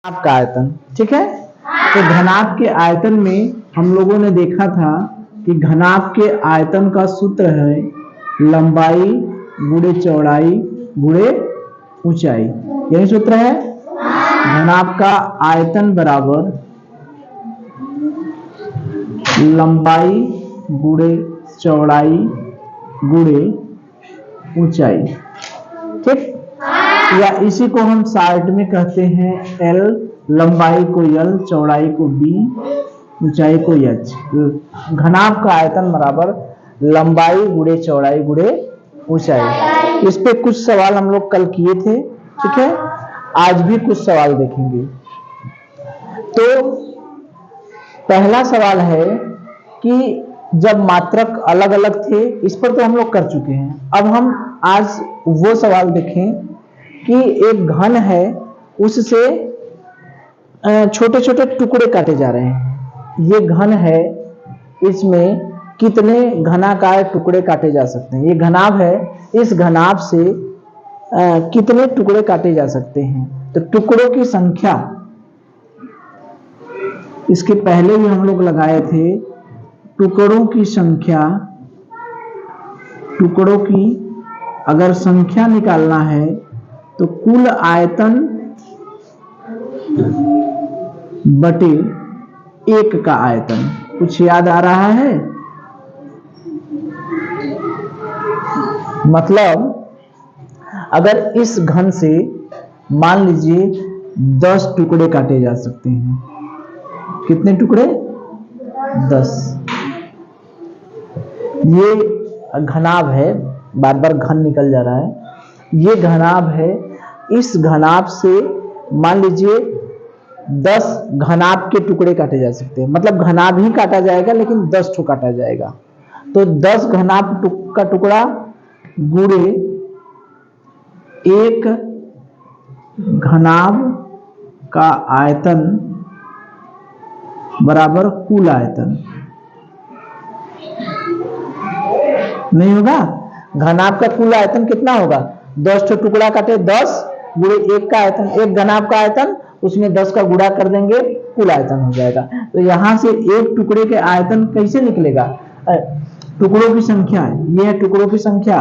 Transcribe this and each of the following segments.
घनाभ का आयतन। ठीक है, तो घनाभ के आयतन में हम लोगों ने देखा था कि घनाभ के आयतन का सूत्र है लंबाई गुणे चौड़ाई गुणे ऊंचाई। यही सूत्र है। घनाभ का आयतन बराबर लंबाई गुणे चौड़ाई गुणे ऊंचाई। ठीक, या इसी को हम शार्ट में कहते हैं एल, लंबाई को एल, चौड़ाई को बी, ऊंचाई को एच। घनाभ का आयतन बराबर लंबाई गुणे चौड़ाई गुणे ऊंचाई। इस पे कुछ सवाल हम लोग कल किए थे। ठीक है, आज भी कुछ सवाल देखेंगे। तो पहला सवाल है कि जब मात्रक अलग अलग थे, इस पर तो हम लोग कर चुके हैं। अब हम आज वो सवाल देखें कि एक घन है, उससे छोटे छोटे टुकड़े काटे जा रहे हैं। ये घन है, इसमें कितने घनाकार टुकड़े काटे जा सकते हैं। ये घनाभ है, इस घनाभ से कितने टुकड़े काटे जा सकते हैं। तो टुकड़ों की संख्या इसके पहले भी हम लोग लगाए थे। टुकड़ों की संख्या, टुकड़ों की अगर संख्या निकालना है तो कुल आयतन बटे एक का आयतन। कुछ याद आ रहा है? मतलब अगर इस घन से मान लीजिए 10 टुकड़े काटे जा सकते हैं। कितने टुकड़े? 10। ये घनाभ है, बार बार घन निकल जा रहा है। ये घनाभ है, इस घनाभ से मान लीजिए 10 घनाभ के टुकड़े काटे जा सकते हैं। मतलब घनाभ ही काटा जाएगा लेकिन 10 ठो काटा जाएगा। तो 10 घनाभ का टुकड़ा गुणे एक घनाभ का आयतन बराबर कुल आयतन। नहीं होगा? घनाभ का कुल आयतन कितना होगा? 10 ठो टुकड़ा काटे, 10 गुणे एक का आयतन, एक घनाभ का आयतन, उसमें 10 का गुणा कर देंगे, कुल आयतन हो जाएगा। तो यहां से एक टुकड़े के आयतन कैसे निकलेगा? टुकड़ों की संख्या, ये है टुकड़ों की संख्या।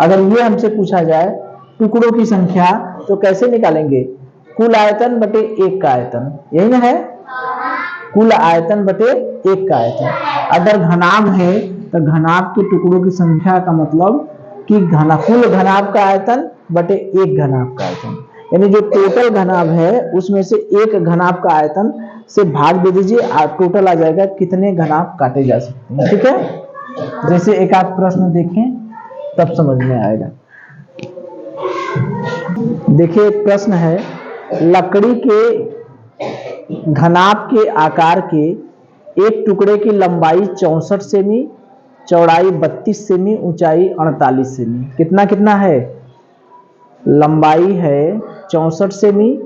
अगर ये हमसे पूछा जाए टुकड़ों की संख्या तो कैसे निकालेंगे? कुल आयतन बटे एक का आयतन। यही ना है? कुल आयतन बटे एक का आयतन। अगर घनाभ है तो घनाभ के टुकड़ों की संख्या का मतलब कि कुल घनाभ का आयतन बटे एक घनाभ का आयतन। यानी जो टोटल घनाभ है उसमें से एक घनाभ का आयतन से भाग दे दीजिए, टोटल आ जाएगा कितने घनाभ काटे जा सकते हैं। ठीक है, जैसे एक आध प्रश्न देखें तब समझ में आएगा। देखिए एक प्रश्न है, लकड़ी के घनाभ के आकार के एक टुकड़े की लंबाई 64 सेमी, चौड़ाई 32 सेमी, ऊंचाई 48 सेमी। कितना कितना है? लंबाई है 64 सेमी,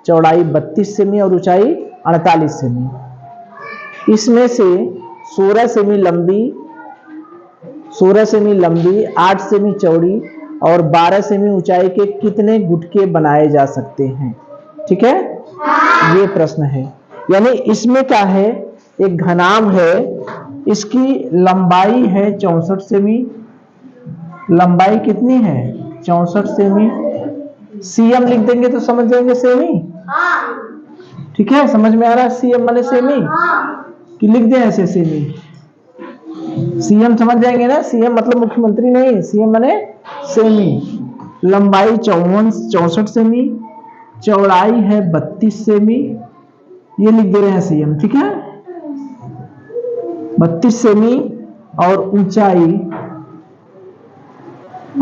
चौड़ाई 32 सेमी और ऊंचाई 48 सेमी। इसमें से 16 सेमी लंबी, 8 सेमी चौड़ी और 12 सेमी ऊंचाई के कितने गुटके बनाए जा सकते हैं? ठीक है, ये प्रश्न है। यानी इसमें क्या है, एक घनाभ है, इसकी लंबाई है 64 सेमी। लंबाई कितनी है? 64 सेमी। सीएम लिख देंगे तो समझ जाएंगे सेमी। ठीक है, समझ में आ रहा है? सीएम माने सेमी कि लिख दें ऐसे सेमी? सीएम समझ जाएंगे ना? सीएम मतलब मुख्यमंत्री नहीं, सीएम माने सेमी। लंबाई 64 सेमी, चौड़ाई है 32 सेमी, ये लिख दे रहे हैं सीएम। ठीक है, 32 सेमी और ऊंचाई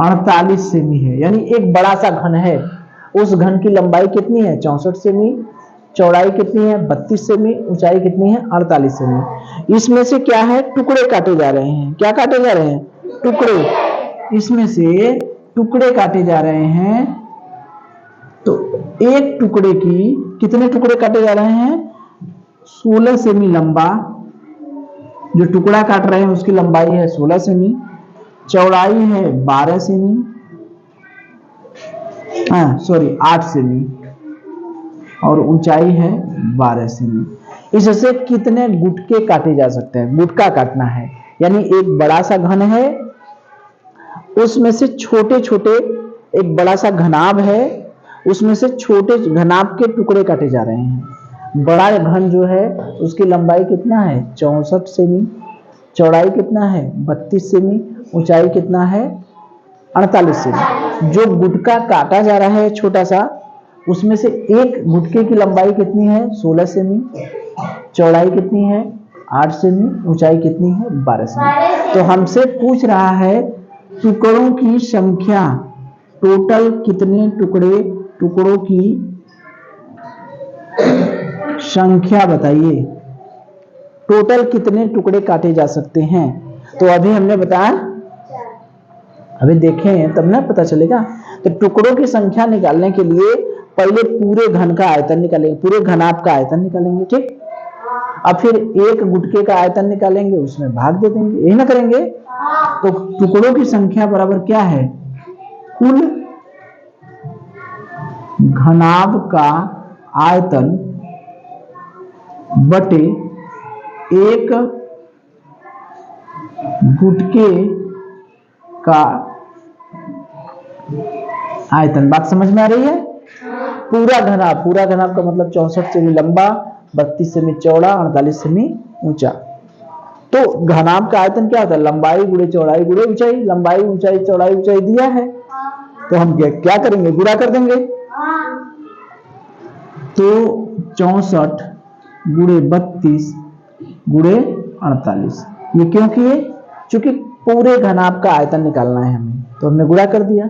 48 सेमी है। यानी एक बड़ा सा घन है, उस घन की लंबाई कितनी है? 64 सेमी, चौड़ाई कितनी है? 32 सेमी, ऊंचाई कितनी है? 48 सेमी। इसमें से क्या है? टुकड़े काटे जा रहे हैं। क्या काटे जा रहे हैं? टुकड़े। इसमें से टुकड़े काटे जा रहे हैं। तो एक टुकड़े की कितने टुकड़े काटे जा रहे हैं? 16 सेमी लंबा, जो टुकड़ा काट रहे हैं उसकी लंबाई है 16 सेमी, चौड़ाई है 12 सेमी, 8 सेमी, और ऊंचाई है 12 सेमी। इससे कितने गुटके काटे जा सकते हैं? गुटका काटना है, यानी एक बड़ा सा घन है, उसमें से छोटे छोटे, एक बड़ा सा घनाभ है, उसमें से छोटे घनाभ के टुकड़े काटे जा रहे हैं। बड़ा घन जो है उसकी लंबाई कितना है? 64 सेमी, चौड़ाई कितना है? 32 सेमी, ऊंचाई कितना है? 48 सेमी। जो गुटका काटा जा रहा है छोटा सा, उसमें से एक गुटके की लंबाई कितनी है? 16 सेमी, चौड़ाई कितनी है? 8 सेमी, ऊंचाई कितनी है? 12 सेमी। तो हमसे पूछ रहा है टुकड़ों की संख्या, टोटल कितने टुकड़ों की संख्या बताइए, टोटल कितने टुकड़े काटे जा सकते हैं? तो अभी हमने बताया, अभी देखें तब ना पता चलेगा। तो टुकड़ों की संख्या निकालने के लिए पहले पूरे घन का आयतन निकालेंगे, पूरे घनाभ का आयतन निकालेंगे, ठीक। अब फिर एक गुटके का आयतन निकालेंगे, उसमें भाग दे देंगे, यही ना करेंगे। तो टुकड़ों की संख्या बराबर क्या है? कुल घनाभ का आयतन बटे एक गुटके का आयतन। बात समझ में आ रही है? पूरा घनाभ का मतलब 64 सेमी लंबा, 32 सेमी चौड़ा, 48 सेमी ऊंचा। तो घनाभ का आयतन क्या होता है? लंबाई गुणे चौड़ाई गुणे ऊंचाई। लंबाई ऊंचाई चौड़ाई ऊंचाई दिया है, तो हम क्या करेंगे? गुणा कर देंगे। तो 64 गुणे 32 गुणे 48, ये क्यों किए? क्योंकि पूरे घनाभ का आयतन निकालना है हमें, तो हमने गुणा कर दिया।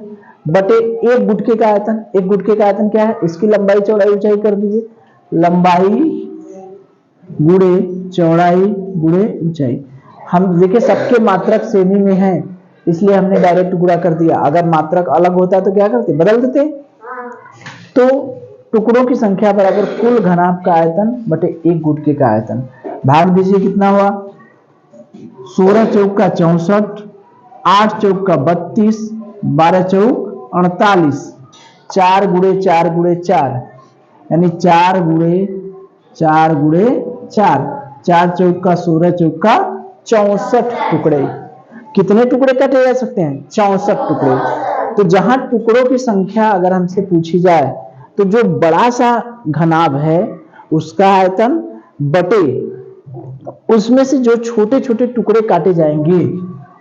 बटे एक गुटके का आयतन, एक गुटके का आयतन क्या है? इसकी लंबाई चौड़ाई ऊंचाई कर दीजिए, लंबाई गुणे चौड़ाई गुणे ऊंचाई। हम देखिए सबके मात्रक सेमी में है, इसलिए हमने डायरेक्ट गुणा कर दिया। अगर मात्रक अलग होता तो क्या करते? बदल देते। तो टुकड़ों की संख्या बराबर कुल घनाभ का आयतन बटे एक गुटके का आयतन। भाग दीजिए, कितना हुआ? 16 चौक का 64, 8 चौक का 32, 12 चौक 48, 4 गुणे 4 गुणे 4, यानी 4 गुणे 4 गुणे 4, 4 चौक का 16 चौक का 64 टुकड़े। कितने टुकड़े काटे जा सकते हैं? 64 टुकड़े। तो जहां टुकड़ों की संख्या अगर हमसे पूछी जाए, तो जो बड़ा सा घनाभ है उसका आयतन बटे उसमें से जो छोटे छोटे टुकड़े काटे जाएंगे,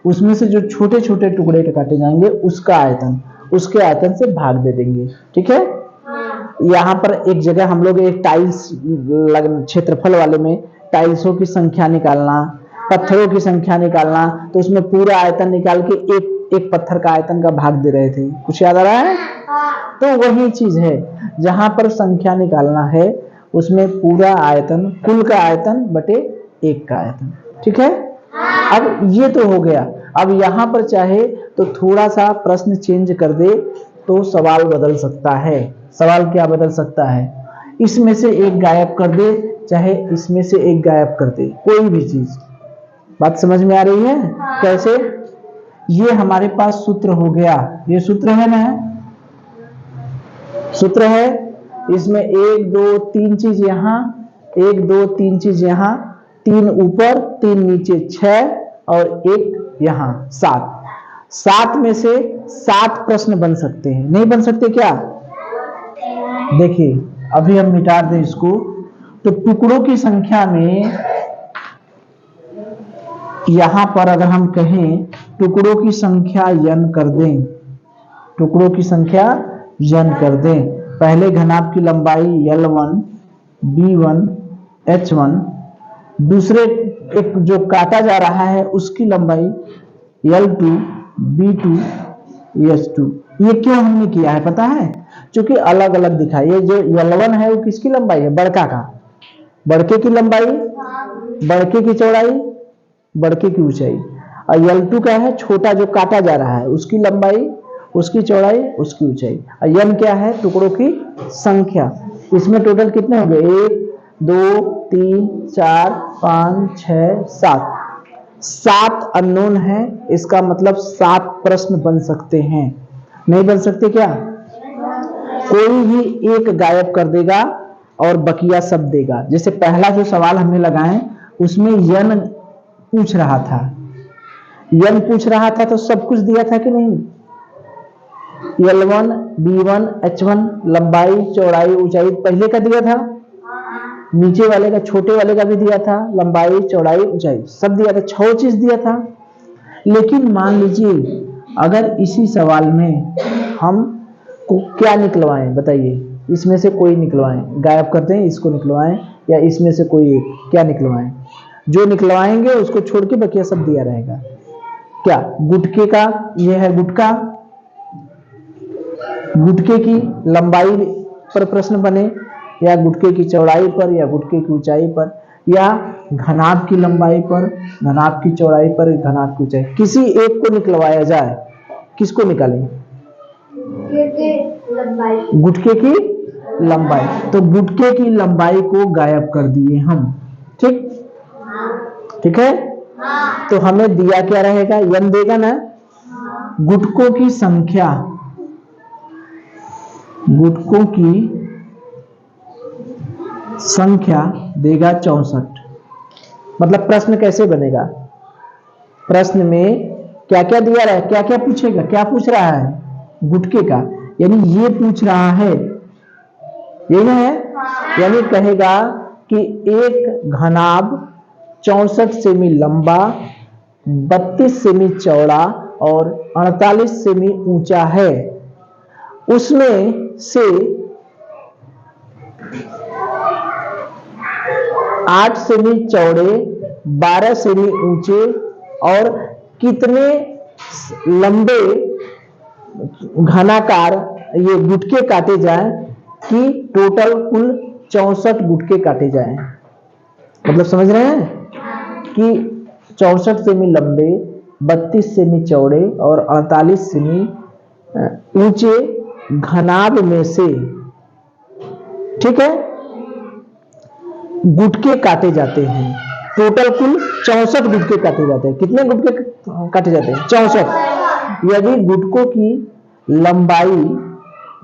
उसमें से जो छोटे छोटे टुकड़े काटे जाएंगे उसका आयतन, उसके आयतन से भाग दे देंगे, ठीक है। यहाँ पर एक जगह हम लोग एक टाइल्स क्षेत्रफल वाले में टाइल्सों की संख्या निकालना, पत्थरों की संख्या निकालना, तो उसमें पूरा आयतन निकाल के एक एक पत्थर का आयतन का भाग दे रहे थे। कुछ याद आ रहा है? तो वही चीज है, जहां पर संख्या निकालना है उसमें पूरा आयतन, कुल का आयतन बटे एक का आयतन, ठीक है। अब ये तो हो गया। अब यहां पर चाहे तो थोड़ा सा प्रश्न चेंज कर दे तो सवाल बदल सकता है। सवाल क्या बदल सकता है? इसमें से एक गायब कर दे, चाहे इसमें से एक गायब कर दे, कोई भी चीज। बात समझ में आ रही है? कैसे? ये हमारे पास सूत्र हो गया, ये सूत्र है ना, सूत्र है। इसमें 1 2 3 चीज यहां, 1 2 3 चीज यहां, 3 ऊपर 3 नीचे 6 और 1 यहां 7। 7 में से 7 प्रश्न बन सकते हैं, नहीं बन सकते क्या? देखिए अभी हम मिटा दें इसको, तो टुकड़ों की संख्या में यहां पर अगर हम कहें टुकड़ों की संख्या n कर दें, टुकड़ों की संख्या n कर दें, पहले घनाभ की लंबाई L1, B1, H1, दूसरे एक जो काटा जा रहा है उसकी लंबाई L2, B2, H2। ये क्यों हमने किया है पता है? क्योंकि अलग अलग दिखाई। ये जो L1 है वो किसकी लंबाई है? बड़का का। बड़के की लंबाई, बड़के की चौड़ाई, बड़के की ऊंचाई। और L2 क्या है? छोटा जो काटा जा रहा है उसकी लंबाई, उसकी चौड़ाई, उसकी ऊंचाई। और n क्या है? टुकड़ों की संख्या। इसमें टोटल कितने हो गए? 1 2 3 4 5 6 7। 7 अननोन है, इसका मतलब 7 प्रश्न बन सकते हैं। नहीं बन सकते क्या? कोई भी एक गायब कर देगा और बकिया सब देगा। जैसे पहला जो सवाल हमने लगाए उसमें यन पूछ रहा था, यन पूछ रहा था तो सब कुछ दिया था कि नहीं? L1, B1, H1 लंबाई चौड़ाई ऊंचाई पहले का दिया था, नीचे वाले का छोटे वाले का भी दिया था, लंबाई चौड़ाई ऊंचाई सब दिया था, 6 चीज दिया था। लेकिन मान लीजिए अगर इसी सवाल में हम को क्या निकलवाएं, बताइए, इसमें से कोई निकलवाएं, गायब करते हैं इसको निकलवाएं या इसमें से कोई एक, क्या निकलवाएं? जो निकलवाएंगे उसको छोड़ के बकिया सब दिया रहेगा। क्या गुटके का, ये है गुटका, गुटके की लंबाई पर प्रश्न बने या गुटके की चौड़ाई पर या गुटके की ऊंचाई पर या घनाभ की लंबाई पर, घनाभ की चौड़ाई पर, घनाभ की ऊंचाई, किसी एक को निकलवाया जाए, किसको निकालें? गुटके की लंबाई। तो गुटके की लंबाई को गायब कर दिए हम। ठीक, ठीक है। तो हमें दिया क्या रहेगा? यन देगा ना। गुटकों की संख्या, गुटकों की संख्या देगा 64। मतलब प्रश्न कैसे बनेगा? प्रश्न में क्या क्या दिया रहा है, क्या क्या पूछेगा, क्या पूछ रहा है? गुटके का, यानी ये पूछ रहा है, यही है। यानी कहेगा कि एक घनाभ 64 सेमी लंबा, 32 सेमी चौड़ा और 48 सेमी ऊंचा है, उसमें से 8 सेमी चौड़े, 12 सेमी ऊंचे और कितने लंबे घनाकार ये गुटके काटे जाएं कि टोटल कुल 64 गुटके काटे जाएं। मतलब समझ रहे हैं कि 64 सेमी लंबे, 32 सेमी चौड़े और 48 सेमी ऊंचे घनाभ में से, ठीक है, गुटके काटे जाते हैं। टोटल कुल 64 गुटके काटे जाते हैं। कितने गुटके काटे जाते हैं? 64। यदि गुटकों की लंबाई,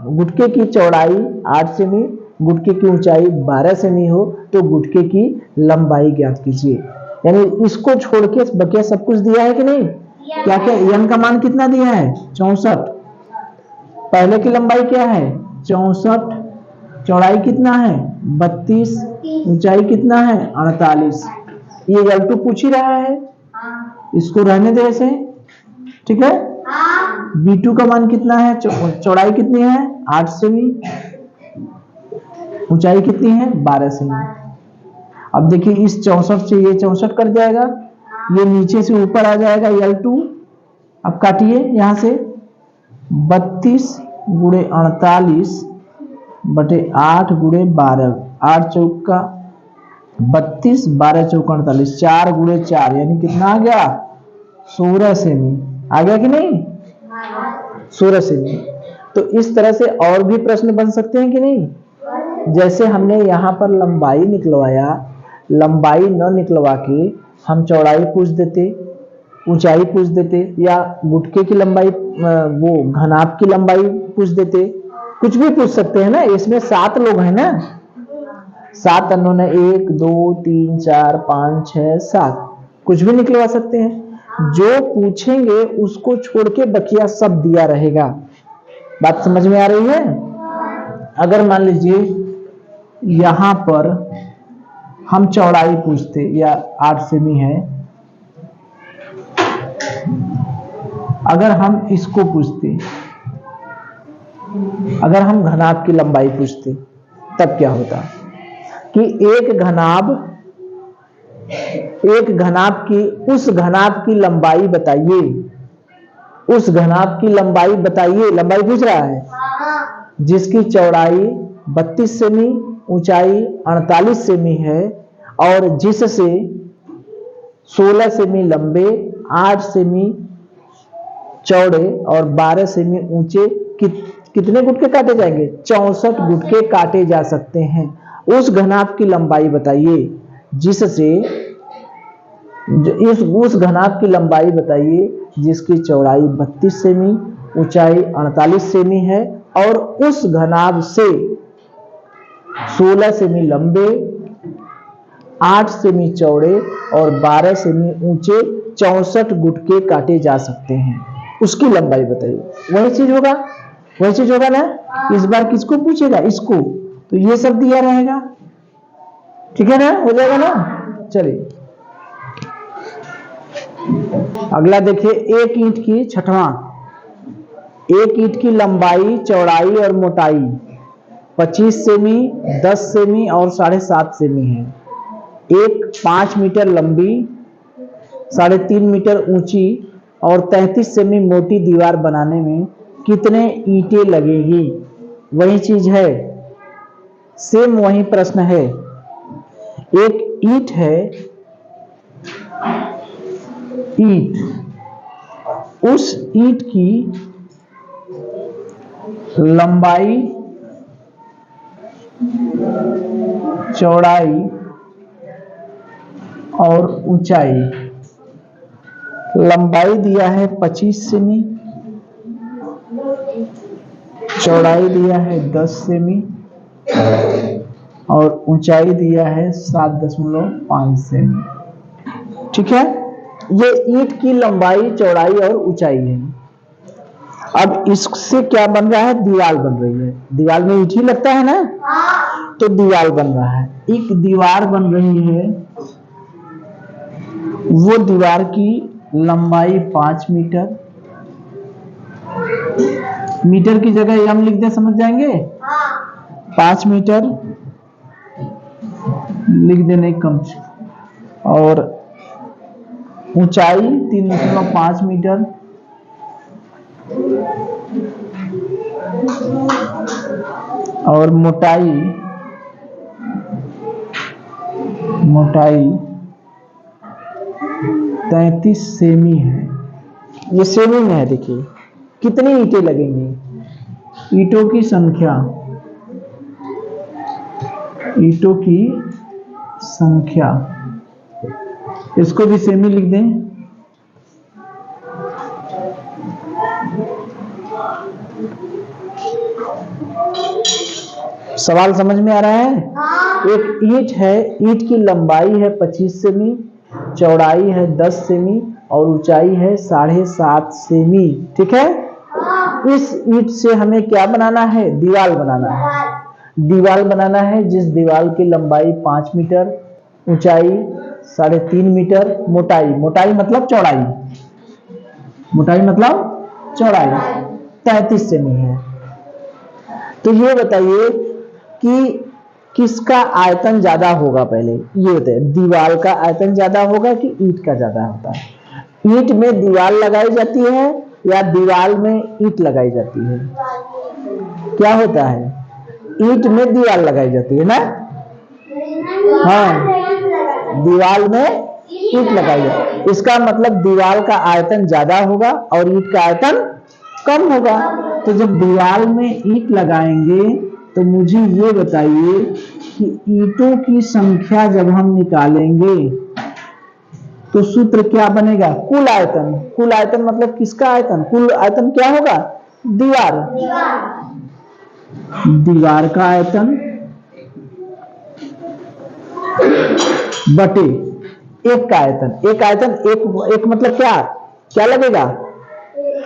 गुटके की चौड़ाई 8 सेमी, गुटके की ऊंचाई 12 सेमी हो तो गुटके की लंबाई ज्ञात कीजिए। यानी इसको छोड़ के बकिया सब कुछ दिया है कि नहीं? क्या क्या? यन का मान कितना दिया है? 64। पहले की लंबाई क्या है? 64। चौड़ाई कितना है? 32। ऊंचाई कितना है? 48। ये L2 पूछ ही रहा है, इसको रहने दे ऐसे, ठीक है। B2 का मान कितना है? चौड़ाई कितनी है? 8 सेमी, ऊंचाई कितनी है? 12 सेमी। अब देखिए इस 64 से ये 64 कट जाएगा, ये नीचे से ऊपर आ जाएगा L2। अब काटिए यहां से, 32 गुणे 48 बटे 8 गुणे 12, 8 चौका 32, 12 चौका 48, 4 गुणे 4 यानी कितना आ गया? 16 सेमी। आ गया कि नहीं? 16 सेमी। तो इस तरह से और भी प्रश्न बन सकते हैं कि नहीं? जैसे हमने यहाँ पर लंबाई निकलवाया, लंबाई न निकलवा के हम चौड़ाई पूछ देते, ऊंचाई पूछ देते या गुटके की लंबाई, वो घनाभ की लंबाई पूछ देते, कुछ भी पूछ सकते हैं ना। इसमें 7 लोग हैं ना, 7 अननोन है, 1 2 3 4 5 6 7, कुछ भी निकलवा सकते हैं। जो पूछेंगे उसको छोड़ के बकिया सब दिया रहेगा। बात समझ में आ रही है? अगर मान लीजिए यहां पर हम चौड़ाई पूछते या 8 सेमी है, अगर हम इसको पूछते, अगर हम घनाभ की लंबाई पूछते तब क्या होता कि एक घनाभ की, उस घनाभ की लंबाई बताइए, उस घनाभ की लंबाई बताइए, लंबाई पूछ रहा है, जिसकी चौड़ाई 32 सेमी, ऊंचाई 48 सेमी है और जिससे 16 सेमी लंबे, 8 सेमी चौड़े और 12 सेमी ऊंचे कितने गुटके काटे जाएंगे? 64 गुटके काटे जा सकते हैं। उस घनाभ की लंबाई बताइए जिससे, उस घनाभ की लंबाई बताइए जिसकी चौड़ाई 32 सेमी, ऊंचाई 48 सेमी है और उस घनाभ से 16 सेमी लंबे, 8 सेमी चौड़े और 12 सेमी ऊंचे 64 गुटके काटे जा सकते हैं। उसकी लंबाई बताइए। वही चीज होगा, वही चीज होगा ना। इस बार किसको पूछेगा? इसको। तो ये सब दिया रहेगा, ठीक है ना, हो जाएगा ना। चलिए अगला देखिए, एक ईंट की छठवां, एक ईंट की लंबाई, चौड़ाई और मोटाई 25 सेमी, 10 सेमी और 7.5 सेमी है। एक 5 मीटर लंबी, 3.5 मीटर ऊंची और 33 सेमी मोटी दीवार बनाने में कितने ईंटें लगेगी? वही चीज है, सेम वही प्रश्न है। एक ईंट है, ईंट, उस ईंट की लंबाई, चौड़ाई और ऊंचाई, लंबाई दिया है 25 सेमी, चौड़ाई दिया है 10 सेमी और ऊंचाई दिया है 7.5 सेमी। ठीक है, ये ईंट की लंबाई, चौड़ाई और ऊंचाई है। अब इससे क्या बन रहा है? दीवार बन रही है। दीवार में ईंट ही लगता है ना, तो दीवार बन रहा है। एक दीवार बन रही है, वो दीवार की लंबाई 5 मीटर, मीटर की जगह हम लिख दे, समझ जाएंगे। 5 मीटर लिख देने कम, और ऊंचाई 3.5 मीटर और मोटाई 33 सेमी है। ये सेमी में है। देखिए कितनी ईंटें लगेंगी, ईंटों की संख्या, ईंटों की संख्या, इसको भी सेमी लिख दें। सवाल समझ में आ रहा है? एक ईंट है, ईंट की लंबाई है 25 सेमी, चौड़ाई है 10 सेमी और ऊंचाई है 7.5 सेमी। ठीक है, इस ईंट से हमें क्या बनाना है? दीवार बनाना है। दीवार बनाना है जिस दीवार की लंबाई 5 मीटर, ऊंचाई 3.5 मीटर, मोटाई, मोटाई मतलब चौड़ाई, मोटाई मतलब चौड़ाई 33 सेमी है। तो ये बताइए कि किसका आयतन ज्यादा होगा? पहले ये बताइए, दीवार का आयतन ज्यादा होगा कि ईंट का ज्यादा होता है? ईंट में दीवार लगाई जाती है या दीवार में ईंट लगाई जाती है? क्या होता है? ईंट में दीवार लगाई जाती है ना। हाँ, दीवार में ईंट लगाई जाती है। इसका मतलब दीवार का आयतन ज्यादा होगा और ईंट का आयतन कम होगा। तो जब दीवार में ईंट लगाएंगे तो मुझे ये बताइए कि ईंटों की संख्या जब हम निकालेंगे तो सूत्र क्या बनेगा? कुल आयतन। कुल आयतन मतलब किसका आयतन? कुल आयतन क्या होगा? दीवार, दीवार का आयतन बटे एक का आयतन। एक आयतन, एक मतलब क्या क्या लगेगा?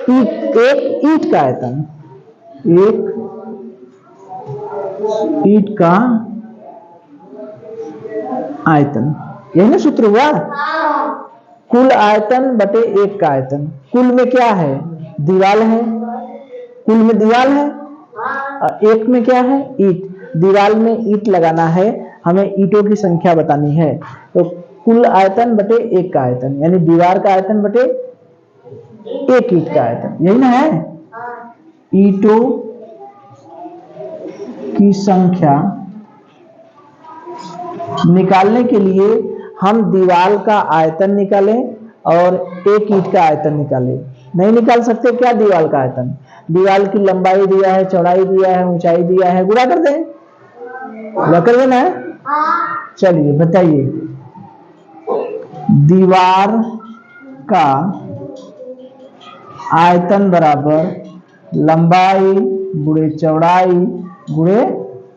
ईंट, एक ईंट का आयतन, एक ईंट का आयतन, यही ना सूत्र हुआ? कुल आयतन बटे एक का आयतन। कुल में क्या है? दीवार है, कुल में दीवार है, और एक में क्या है? ईंट। दीवार में ईंट लगाना है, हमें ईंटों की संख्या बतानी है। तो कुल आयतन बटे एक का आयतन, यानी दीवार का आयतन बटे एक ईंट का आयतन, यही ना है। ईंटों की संख्या निकालने के लिए हम दीवार का आयतन निकालें और एक ईंट का आयतन निकालें। नहीं निकाल सकते क्या दीवार का आयतन? दीवार की लंबाई दिया है, चौड़ाई दिया है, ऊंचाई दिया है, गुणा कर दें, गुणा कर देना है। चलिए बताइए, दीवार का आयतन बराबर लंबाई गुणे चौड़ाई गुणे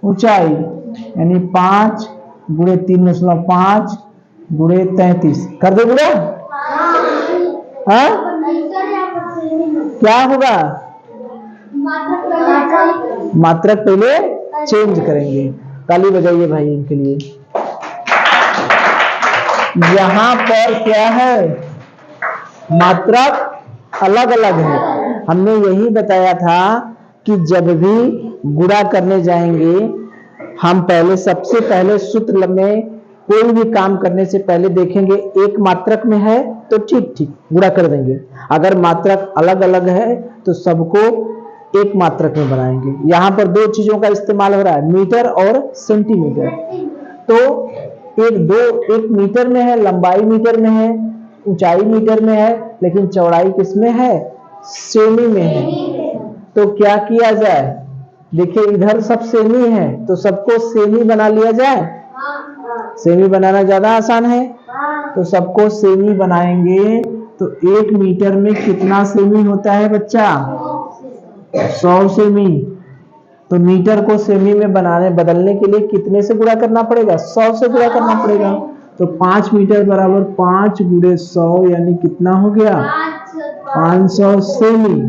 ऊंचाई। यानी 5 गुणे 3.5 गुणे 33 कर दे गुणा। हाँ क्या होगा? मात्रक पहले चेंज करेंगे। ताली बजाइए भाई इनके लिए। यहां पर क्या है? मात्रक अलग अलग है। हमने यही बताया था कि जब भी गुणा करने जाएंगे हम पहले सबसे पहले सूत्र में कोई भी काम करने से पहले देखेंगे एक मात्रक में है तो ठीक ठीक गुणा कर देंगे, अगर मात्रक अलग अलग है तो सबको एक मात्रक में बनाएंगे। यहां पर दो चीजों का इस्तेमाल हो रहा है, मीटर और सेंटीमीटर। तो एक मीटर में है, लंबाई मीटर में है, ऊंचाई मीटर में है, लेकिन चौड़ाई किसमें है? सेमी में है। तो क्या किया जाए? देखिए इधर सब सेमी है तो सबको सेमी बना लिया जाए। सेमी बनाना ज्यादा आसान है तो सबको सेमी बनाएंगे। तो 1 मीटर में कितना सेमी होता है बच्चा? 100 सेमी। तो मीटर को सेमी में बदलने के लिए कितने से गुणा करना पड़ेगा? 100 से गुणा करना पड़ेगा। तो 5 मीटर बराबर 5 गुणे 100 यानी कितना हो गया? 500 सेमी।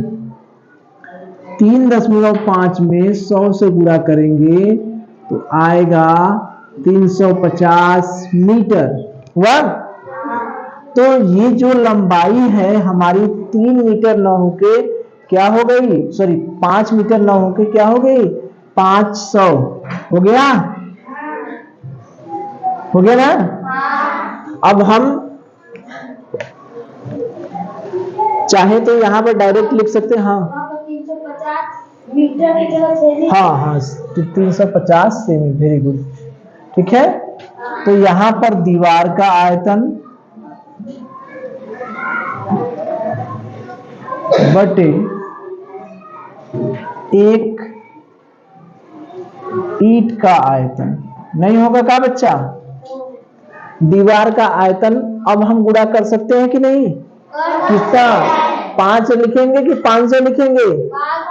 3.5 में 100 से गुणा करेंगे तो आएगा 350 मीटर। हुआ? तो ये जो लंबाई है हमारी 3 मीटर न होके क्या हो गई? सॉरी 5 मीटर न होके क्या हो गई? 500 हो गया। हो गया ना? अब हम चाहे तो यहां पर डायरेक्ट लिख सकते हैं। हाँ 350 मीटर की जगह सेमी। हाँ 350 सेमी। Very good. ठीक है। तो यहां पर दीवार का आयतन बटे एक ईंट का आयतन नहीं होगा क्या बच्चा? दीवार का आयतन अब हम गुणा कर सकते हैं कि नहीं? कितना? 5 लिखेंगे कि 500 लिखेंगे?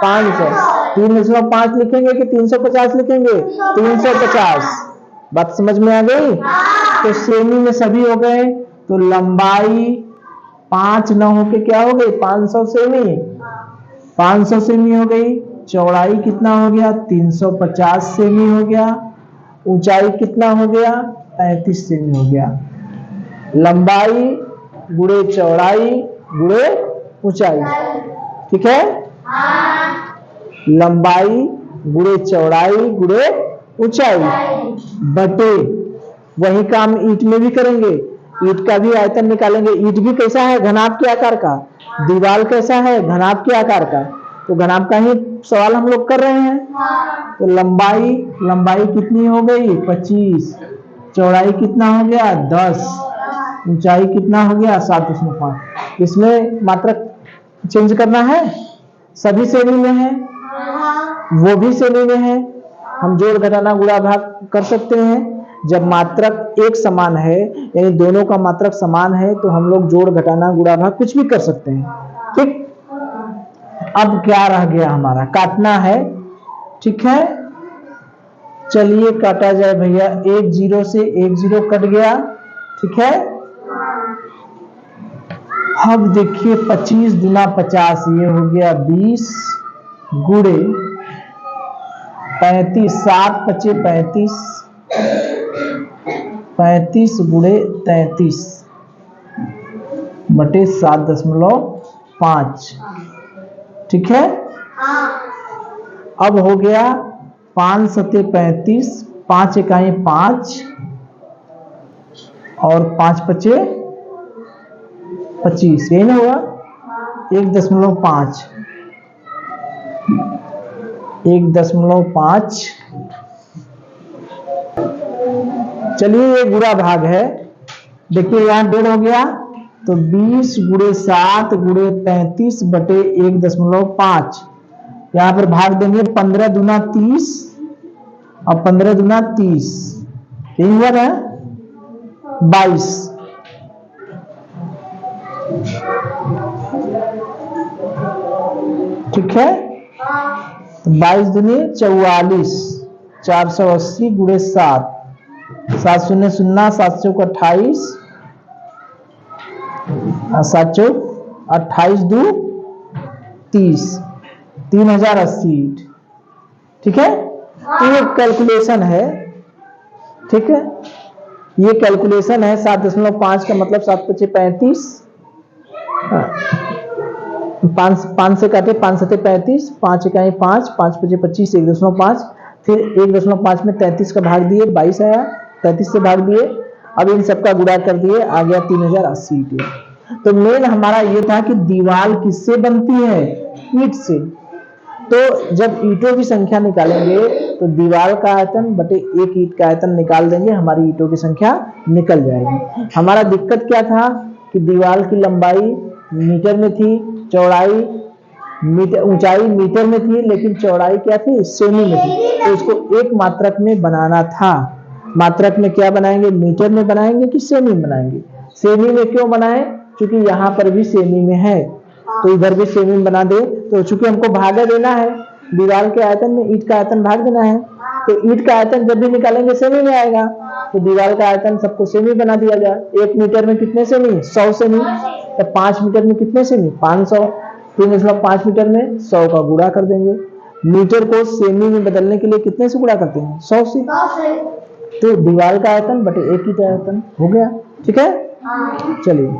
500। 3.5 लिखेंगे कि 350 लिखेंगे? 350। बात समझ में आ गई? तो सेमी में सभी हो गए। तो लंबाई 5 न होके क्या हो गई? 500 सेमी। 500 सेमी हो गई। चौड़ाई कितना हो गया? 350 सेमी हो गया। ऊंचाई कितना हो गया? 35 सेमी हो गया। लंबाई गुणे चौड़ाई गुणे ऊंचाई। ठीक है। लंबाई गुणे चौड़ाई गुणे ऊंचाई बटे, वही काम ईंट में भी करेंगे। ईंट का भी आयतन निकालेंगे। ईंट भी कैसा है? घनाभ के आकार का। दीवार कैसा है? घनाभ के आकार का। तो घनाभ का ही सवाल हम लोग कर रहे हैं। तो लंबाई कितनी हो गई? 25। चौड़ाई कितना हो गया? 10। ऊंचाई कितना हो गया? 7.5। इसमें मात्रक चेंज करना है। सभी सेमी में है, वो भी सेमी में है। हम जोड़ घटाना गुणा भाग कर सकते हैं। जब मात्रक एक समान है यानी दोनों का मात्रक समान है तो हम लोग जोड़ घटाना गुणा भाग कुछ भी कर सकते हैं। ठीक। अब क्या रह गया हमारा? काटना है। ठीक है। चलिए काटा जाए भैया। 1 0 से 1 0 कट गया। ठीक है। अब देखिए 25 गुना 50 ये हो गया 20 गुणे 35। 7 पचे 35। 35 गुणे 33 बटे 7.5। ठीक है। अब हो गया 5 सते 35। 5 इकाई 5 और 5 पचे 25। यही ना हुआ? 1.5 1.5। चलिए ये गुणा भाग है। देखिए यहां 1.5 हो गया तो 20 गुणे 7 गुणे 33 बटे 1.5। यहां पर भाग देंगे 15 दूना 30 और 15 दूना 30। यही हुआ ना? 22। ठीक है। तो 22 दूनी 44। 480 गुणे 7, 7 शून्य शून्य, 7 चौक 28, 7 चौक 28 दू 30, 3080 ईंट। ठीक है, ये कैलकुलेशन है। ठीक है, ये कैलकुलेशन है। 7.5 का मतलब 7 पचे 35, 5 से काटे 5 सते 35, 5 इकाई 5, 5 पचे 25, 1.5, फिर 1.5 में 33 का भाग दिए 22 आया, 33 से भाग दिए, अब इन सबका गुणा कर दिए, आ गया 3080 ईंटें। तो मेन हमारा ये था कि दीवार किससे बनती है? ईंट से। तो जब ईंटों की संख्या निकालेंगे तो दीवार का आयतन बटे एक ईंट का आयतन निकाल देंगे, हमारी ईंटों की संख्या निकल जाएगी। हमारा दिक्कत क्या था कि दीवार की लंबाई मीटर में थी, चौड़ाई मीटर, ऊंचाई मीटर में थी, लेकिन चौड़ाई क्या थी? सेमी में थी। तो इसको एक मात्रक में बनाना था। मात्रक में क्या बनाएंगे? मीटर में बनाएंगे कि सेमी में बनाएंगे? सेमी में क्यों बनाए? क्योंकि यहाँ पर भी सेमी में है, तो इधर भी सेमी में बना दे। तो चूंकि हमको भागा देना है, दीवार के आयतन में ईंट का आयतन भाग देना है, तो ईंट का आयतन जब भी निकालेंगे सेमी में आएगा, तो दीवार का आयतन सबको सेमी बना दिया जाए। 1 मीटर में कितने सेमी? 100 सेमी। तो 5 मीटर में कितने सेमी? 500। 3.5 मीटर में 100 का गुणा कर देंगे। मीटर को सेमी में बदलने के लिए कितने से गुणा करते हैं? 100 से। तो दीवार का आयतन बटे एक ईंट आयतन हो गया। ठीक है, चलिए।